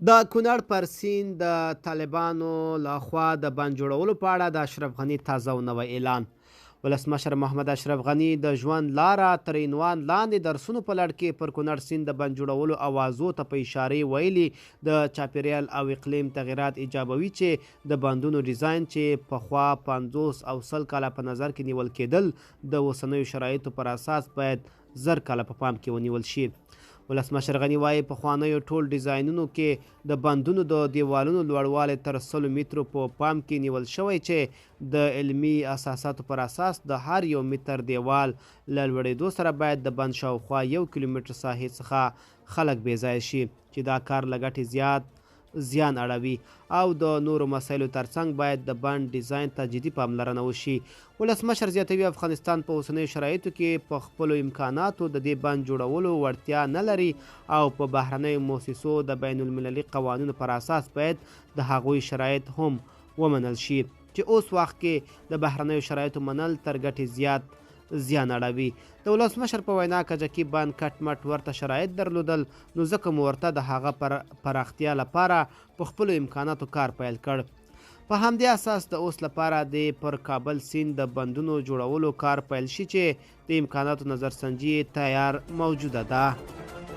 د کونړ پر سیند د طالبانو لخوا د بند جوړولو په اړه د اشرف غني تازه او نوی اعلان. ولسمشر محمد اشرف غني د ژوند لاره تر عنوان لاندې درسونو په لړ کې پر کونړ سیند د بند جوړولو اوازو ته په اشارې ویلي د چاپیریال او اقلیم تغیرات ایجابوي چې د بندونو ډیزاین چې پخوا 50 او 100 کاله په نظر کې نیول کېدل د اوسنیو شرایطو پر اساس باید 1000 کاله په پام کې ونیول شي. ولسمشر غني وایي پخوانیو ټول ډیزاینونو کې د بندونو د دیوالونو لوړوالی تر 100 مترو په پام کې نیول شوی چې د علمي اساساتو پر اساس د هر 1 متر دیوال له لوړېدو سره باید د بند شاوخوا 1 کیلومتر ساحې څخه خلک بې ځایه شي چې دا کار له ګټې زیات زیان اړوي او د نورو مسایلو ترڅنګ باید د بند ډیزاین ته جدي پاملرنه وشي. ولسمشر زیاتوي افغانستان په اوسنیو شرایطو کې په خپلو امکاناتو د دې بند جوړولو وړتیا نه لري او په بهرنیو مؤسسو د بین المللي قوانینو پر اساس باید د هغوی شرایط هم ومنل شي چې اوس وخت کې د بهرنیو شرایطو منل تر ګټې زیات زیان اړوي. د ولسمشر په وینا کجکي بند کټ مټ ورته شرایط درلودل نو ځکه مو ورته د هغه پر پراختیا لپاره په خپلو امکاناتو کار پیل کړ. په همدې اساس د اوس لپاره د پر کابل سیند د بندونو جوړولو کار پیل شي چې د امکاناتو نظرسنجي تیار موجوده ده.